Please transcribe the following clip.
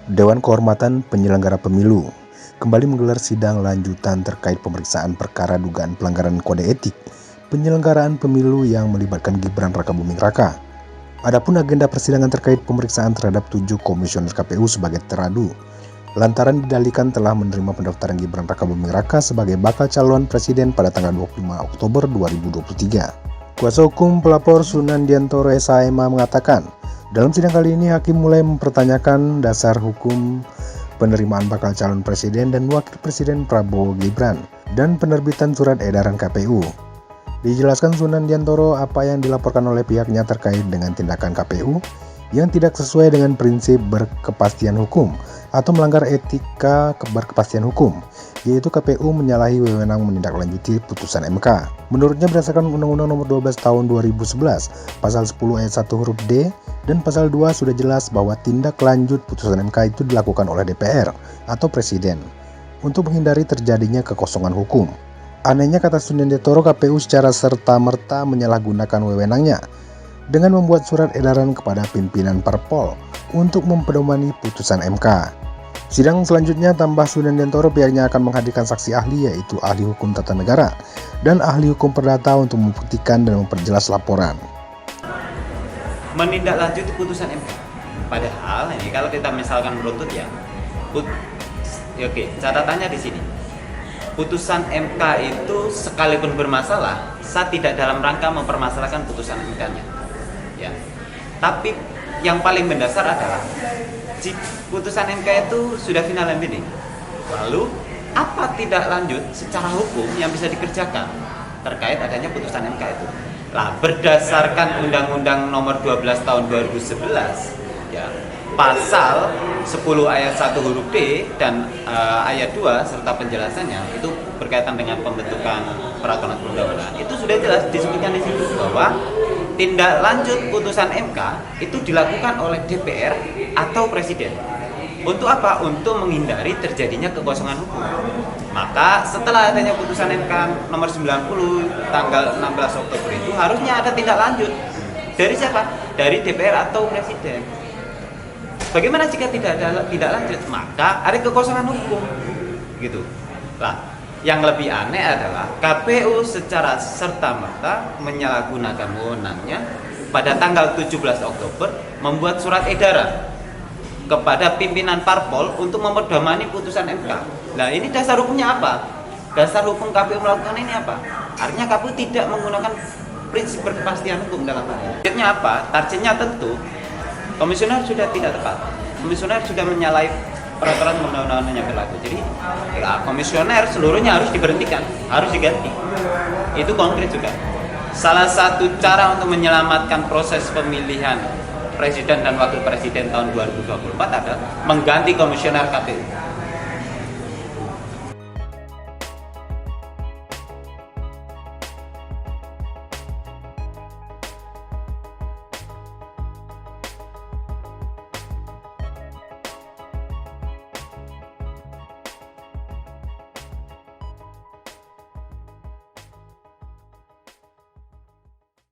Dewan Kehormatan Penyelenggara Pemilu kembali menggelar sidang lanjutan terkait pemeriksaan perkara dugaan pelanggaran kode etik penyelenggaraan pemilu yang melibatkan Gibran Rakabuming Raka. Adapun agenda persidangan terkait pemeriksaan terhadap 7 komisioner KPU sebagai teradu, lantaran didalilkan telah menerima pendaftaran Gibran Rakabuming Raka sebagai bakal calon presiden pada tanggal 25 Oktober 2023. Kuasa hukum pelapor Sunandiantoro SHMA mengatakan, dalam sidang kali ini hakim mulai mempertanyakan dasar hukum penerimaan bakal calon presiden dan wakil presiden Prabowo Gibran dan penerbitan surat edaran KPU. Dijelaskan Sunandiantoro apa yang dilaporkan oleh pihaknya terkait dengan tindakan KPU yang tidak sesuai dengan prinsip berkepastian hukum atau melanggar etika berkepastian hukum, yaitu KPU menyalahi wewenang menindaklanjuti putusan MK. Menurutnya berdasarkan Undang-Undang Nomor 12 Tahun 2011, Pasal 10 Ayat 1 huruf D dan Pasal 2 sudah jelas bahwa tindak lanjut putusan MK itu dilakukan oleh DPR atau Presiden untuk menghindari terjadinya kekosongan hukum. Anehnya, kata Sunandiantoro, KPU secara serta-merta menyalahgunakan wewenangnya dengan membuat surat edaran kepada pimpinan parpol untuk mempedomani putusan MK. Sidang selanjutnya, tambah Sunandiantoro, pihaknya akan menghadirkan saksi ahli yaitu ahli hukum tata negara dan ahli hukum perdata untuk membuktikan dan memperjelas laporan. Menindaklanjuti putusan MK. Padahal ini kalau kita misalkan meruntut ya, oke, catatannya di sini. Putusan MK itu sekalipun bermasalah, saya tidak dalam rangka mempermasalahkan putusan MK-nya. Ya. Tapi yang paling mendasar adalah putusan MK itu sudah final and binding. Lalu apa tidak lanjut secara hukum yang bisa dikerjakan terkait adanya putusan MK itu? Lah, berdasarkan Undang-Undang Nomor 12 Tahun 2011, ya, Pasal 10 Ayat 1 huruf D dan Ayat 2 serta penjelasannya itu berkaitan dengan pembentukan peraturan perundang-undangan. Itu sudah jelas disebutkan di situ bahwa tindak lanjut putusan MK itu dilakukan oleh DPR atau Presiden. Untuk apa? Untuk menghindari terjadinya kekosongan hukum. Maka setelah adanya putusan MK nomor 90 tanggal 16 Oktober itu harusnya ada tindak lanjut. Dari siapa? Dari DPR atau Presiden. Bagaimana jika tidak ada tindak lanjut? Maka ada kekosongan hukum. Gitu. Lah, yang lebih aneh adalah KPU secara serta-merta menyalahgunakan wewenangnya pada tanggal 17 Oktober membuat surat edaran kepada pimpinan parpol untuk memperdomani putusan MK. Nah, ini dasar hukumnya apa? Dasar hukum KPU melakukan ini apa? Artinya KPU tidak menggunakan prinsip berkepastian hukum dalam hal ini. Targetnya apa? Targetnya tentu komisioner sudah tidak tepat. Komisioner sudah menyalahi peraturan undang-undangan yang berlaku. Jadi ya, komisioner seluruhnya harus diberhentikan, harus diganti. Itu konkret juga. Salah satu cara untuk menyelamatkan proses pemilihan presiden dan wakil presiden tahun 2024 adalah mengganti komisioner KPU.